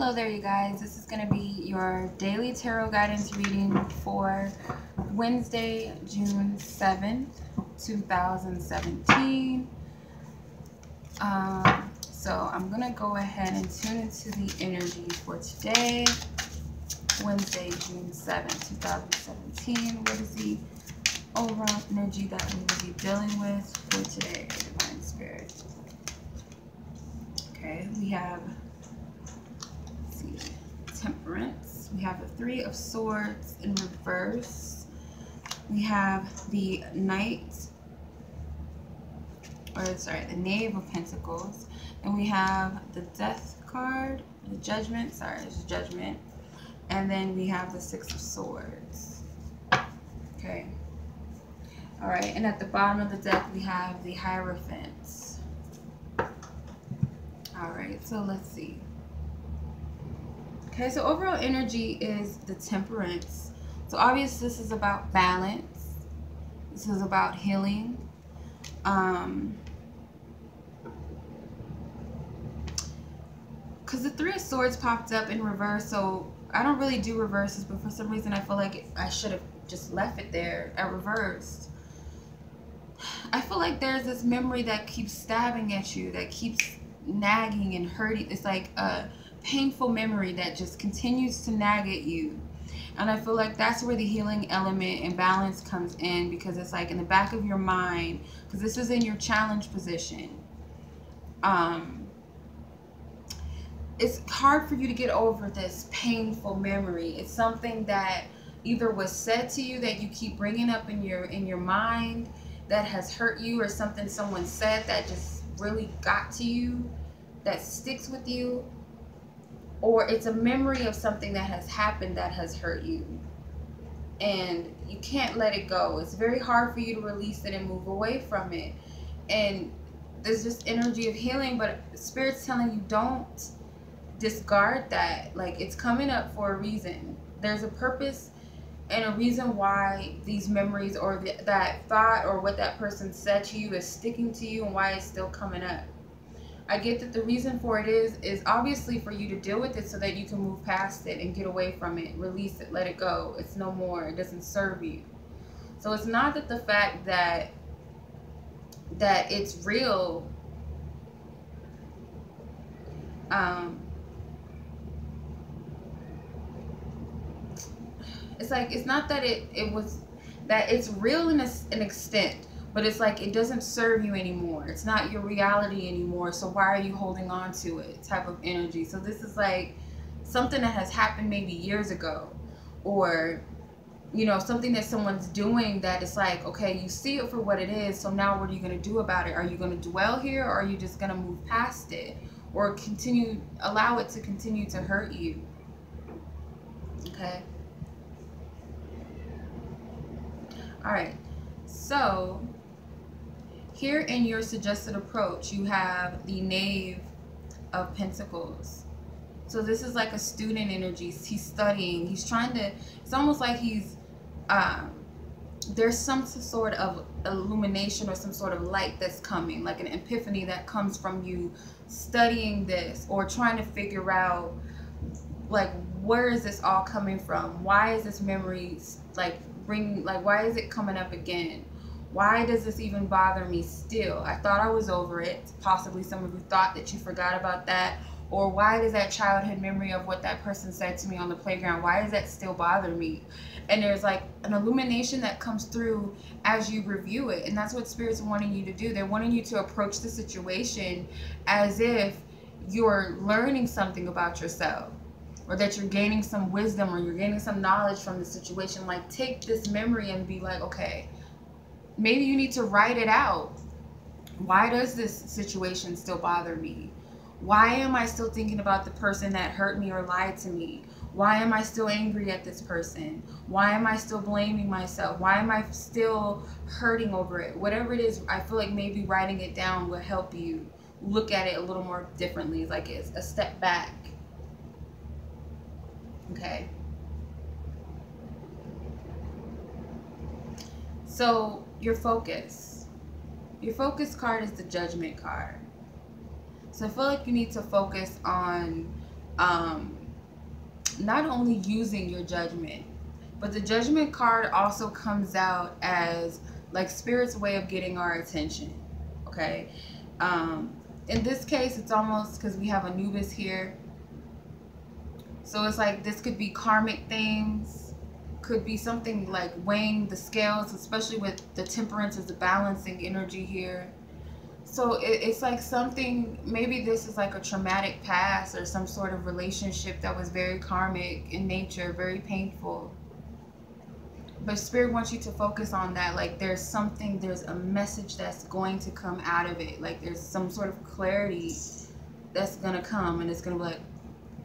Hello there, you guys. This is going to be your daily tarot guidance reading for Wednesday, June 7th, 2017. So I'm going to go ahead and tune into the energy for today, Wednesday, June 7th, 2017. What is the overall energy that we will be dealing with for today, Divine Spirit? Okay, we have Temperance. We have the Three of Swords in reverse. We have the the Knave of Pentacles. And we have the Death card, the Judgment. It's Judgment. And then we have the Six of Swords. Okay. All right. And at the bottom of the deck, we have the Hierophant. All right. So let's see. Okay, so overall energy is the Temperance. So obviously this is about balance. This is about healing. Because the Three of Swords popped up in reverse, so I don't really do reverses, but for some reason I feel like I should have just left it there at reversed. I feel like there's this memory that keeps stabbing at you, that keeps nagging and hurting. It's like a painful memory that just continues to nag at you, and I feel like that's where the healing element and balance comes in, because it's like in the back of your mind, because this is in your challenge position. It's hard for you to get over this painful memory. It's something that either was said to you that you keep bringing up in your mind that has hurt you, or something someone said that just really got to you, that sticks with you. Or it's a memory of something that has happened that has hurt you, and you can't let it go. It's very hard for you to release it and move away from it. And there's this energy of healing, but Spirit's telling you don't discard that. Like, it's coming up for a reason. There's a purpose and a reason why these memories, or that thought, or what that person said to you is sticking to you, and why it's still coming up. I get that the reason for it is obviously for you to deal with it so that you can move past it and get away from it, release it, let it go. It's no more. It doesn't serve you. So it's not that the fact that it's real, it's like, it's not that it's real in an extent. But it's like, it doesn't serve you anymore. It's not your reality anymore. So why are you holding on to it? Type of energy. So this is like something that has happened maybe years ago. Or, you know, something that someone's doing that is like, okay, you see it for what it is. So now what are you going to do about it? Are you going to dwell here? Or are you just going to move past it? Or allow it to continue to hurt you? Okay. All right. So here in your suggested approach, you have the Knave of Pentacles. So this is like a student energy. He's studying. He's trying to, it's almost like he's, there's some sort of illumination or some sort of light that's coming, like an epiphany that comes from you studying this, or trying to figure out, like, where is this all coming from? Why is this memory, why is it coming up again? Why does this even bother me still? I thought I was over it. Possibly some of you thought that you forgot about that. Or why does that childhood memory of what that person said to me on the playground, why does that still bother me? And there's like an illumination that comes through as you review it. And that's what Spirit's wanting you to do. They're wanting you to approach the situation as if you're learning something about yourself, or that you're gaining some wisdom, or you're gaining some knowledge from the situation. Like, take this memory and be like, okay, maybe you need to write it out. Why does this situation still bother me? Why am I still thinking about the person that hurt me or lied to me? Why am I still angry at this person? Why am I still blaming myself? Why am I still hurting over it? Whatever it is, I feel like maybe writing it down will help you look at it a little more differently, like it's a step back. Okay. So your focus card is the Judgment card. So I feel like you need to focus on um, not only using your judgment, but the judgment card also comes out as like spirit's way of getting our attention. Okay. In this case, it's almost because we have Anubis here. So it's like this could be karmic things, could be something like weighing the scales, especially with the temperance as the balancing energy here. So it's like something, maybe this is like a traumatic past or some sort of relationship that was very karmic in nature, very painful. But Spirit wants you to focus on that. Like there's something, there's a message that's going to come out of it. Like there's some sort of clarity that's going to come, and it's going to be like,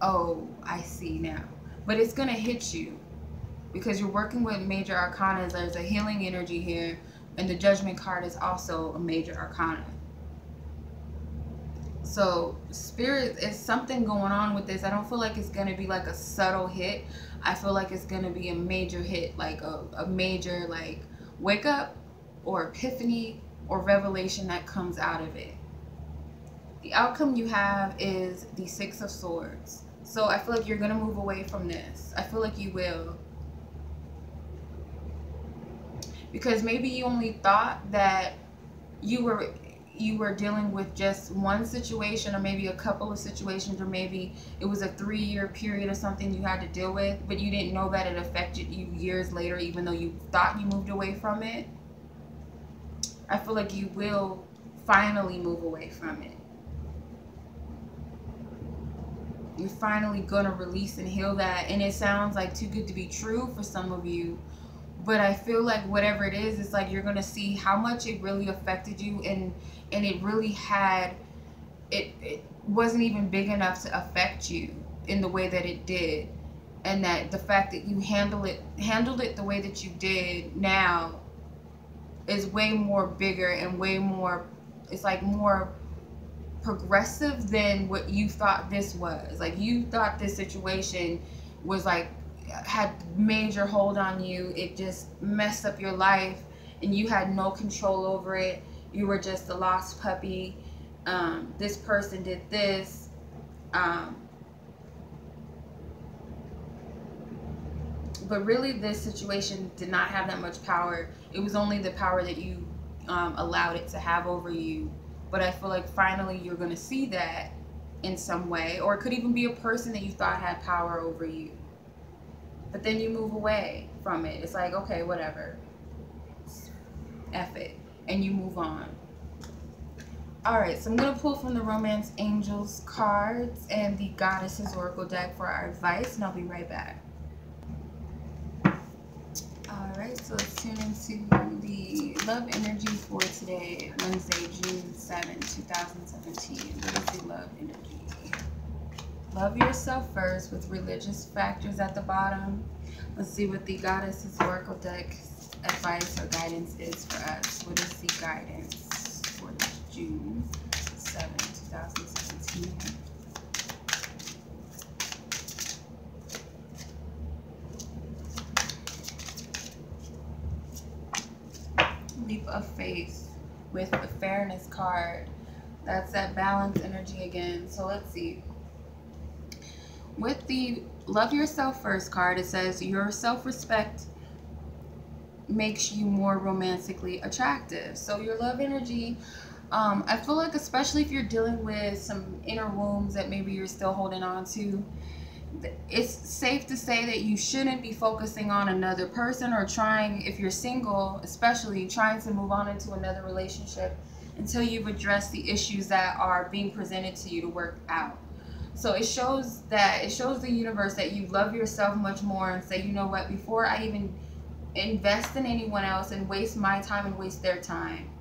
oh, I see now. But it's going to hit you because you're working with major arcana. There's a healing energy here, and the judgment card is also a major arcana. So Spirit, is something going on with this. I don't feel like it's going to be like a subtle hit. I feel like it's going to be a major hit, like a major like wake up or epiphany or revelation that comes out of it. The outcome you have is the Six of Swords. So I feel like you're going to move away from this. I feel like you will. Because maybe you only thought that you were dealing with just one situation, or maybe a couple of situations, or maybe it was a 3-year period or something you had to deal with, but you didn't know that it affected you years later, even though you thought you moved away from it. I feel like you will finally move away from it. You're finally gonna release and heal that, and it sounds like too good to be true for some of you. But I feel like whatever it is, it's like you're going to see how much it really affected you, and it really had, it wasn't even big enough to affect you in the way that it did. And that the fact that you handled it the way that you did now is way more bigger and way more, it's like more progressive than what you thought this was. Like you thought this situation was like, had major hold on you. It just messed up your life and you had no control over it. You were just a lost puppy. This person did this. But really this situation did not have that much power. It was only the power that you allowed it to have over you. But I feel like finally you're going to see that in some way. Or it could even be a person that you thought had power over you. But then you move away from it. It's like, okay, whatever. F it. And you move on. Alright, so I'm going to pull from the Romance Angels cards and the Goddesses Oracle deck for our advice, and I'll be right back. Alright, so let's tune into the love energy for today, Wednesday, June 7, 2017. What is the love energy? Love yourself first with religious factors at the bottom. Let's see what the Goddesses Oracle deck advice or guidance is for us. What is the guidance for this June 7, 2017? Leap of faith with the fairness card. That's that balance energy again. So let's see. With the love yourself first card, it says your self-respect makes you more romantically attractive. So your love energy, I feel like especially if you're dealing with some inner wounds that maybe you're still holding on to, it's safe to say that you shouldn't be focusing on another person or trying, if you're single, especially trying to move on into another relationship until you've addressed the issues that are being presented to you to work out. So it shows the universe that you love yourself much more and say, you know what, before I even invest in anyone else and waste my time and waste their time,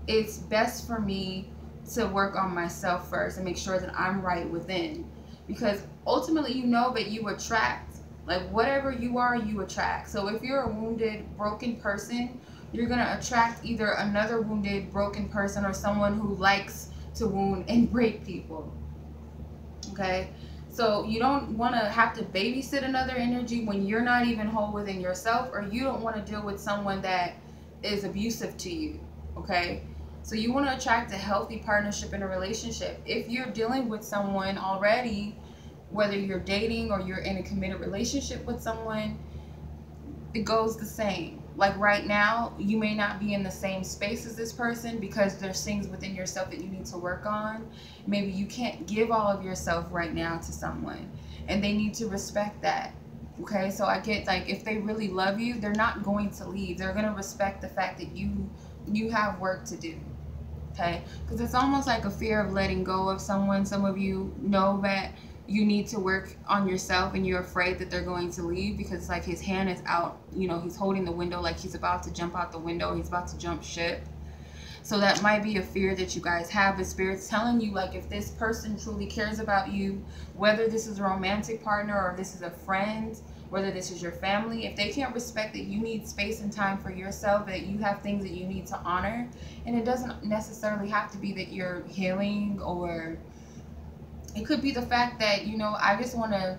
it's best for me to work on myself first and make sure that I'm right within. Because ultimately, you know that you attract, like whatever you are, you attract. So if you're a wounded, broken person, you're going to attract either another wounded, broken person or someone who likes to wound and break people. Okay, so you don't want to have to babysit another energy when you're not even whole within yourself, or you don't want to deal with someone that is abusive to you. Okay, so you want to attract a healthy partnership in a relationship. If you're dealing with someone already whether you're dating or you're in a committed relationship with someone, it goes the same. Like right now, you may not be in the same space as this person because there's things within yourself that you need to work on. Maybe you can't give all of yourself right now to someone, and they need to respect that. Okay, so I get, like, if they really love you, they're not going to leave. They're going to respect the fact that you have work to do. Okay, because it's almost like a fear of letting go of someone. Some of you know that you need to work on yourself and you're afraid that they're going to leave because, like, his hand is out, you know, he's holding the window like he's about to jump out the window, he's about to jump ship. So that might be a fear that you guys have, but Spirit's telling you, like, if this person truly cares about you, whether this is a romantic partner or this is a friend, whether this is your family, if they can't respect that you need space and time for yourself, that you have things that you need to honor, and it doesn't necessarily have to be that you're healing, or it could be the fact that, you know, I just want to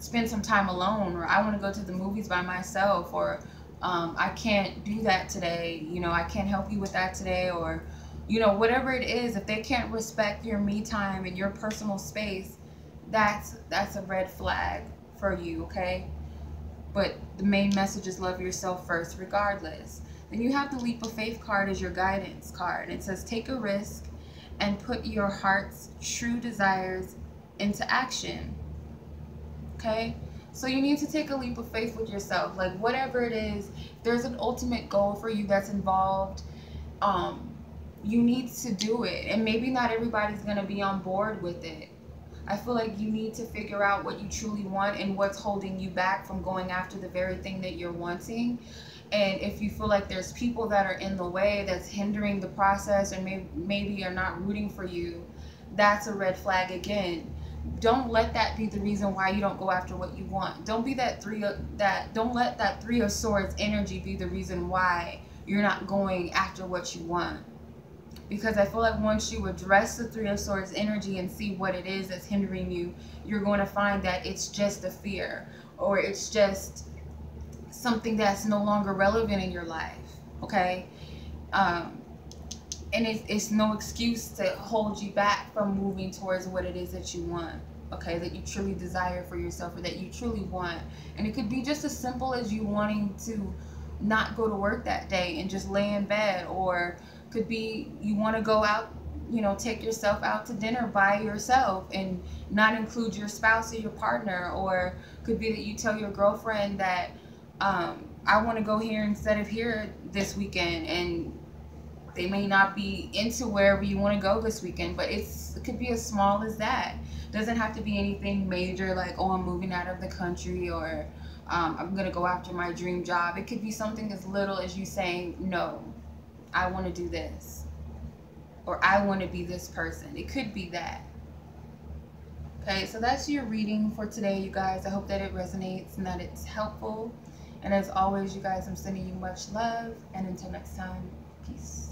spend some time alone, or I want to go to the movies by myself, or I can't do that today, you know, I can't help you with that today, or, you know, whatever it is. If they can't respect your me time and your personal space, that's a red flag for you, okay? But the main message is love yourself first regardless. Then you have the Leap of Faith card as your guidance card. It says take a risk and put your heart's true desires into action. Okay? So you need to take a leap of faith with yourself. Like, whatever it is, there's an ultimate goal for you that's involved. You need to do it. And maybe not everybody's going to be on board with it. I feel like you need to figure out what you truly want and what's holding you back from going after the very thing that you're wanting. And if you feel like there's people that are in the way that's hindering the process, or maybe are not rooting for you, that's a red flag again. Don't let that be the reason why you don't go after what you want. Don't be don't let that Three of Swords energy be the reason why you're not going after what you want. Because I feel like once you address the Three of Swords energy and see what it is that's hindering you, you're going to find that it's just a fear, or it's just something that's no longer relevant in your life, okay? And it's no excuse to hold you back from moving towards what it is that you want, okay, that you truly desire for yourself, or that you truly want. And it could be just as simple as you wanting to not go to work that day and just lay in bed, or could be you want to go out, you know, take yourself out to dinner by yourself and not include your spouse or your partner. Or could be that you tell your girlfriend that I want to go here instead of here this weekend, and they may not be into wherever you want to go this weekend, but it could be as small as that. It doesn't have to be anything major like, oh, I'm moving out of the country, or I'm going to go after my dream job. It could be something as little as you saying, no, I want to do this, or I want to be this person. It could be that. Okay, so that's your reading for today, you guys. I hope that it resonates and that it's helpful. And as always, you guys, I'm sending you much love. And until next time, peace.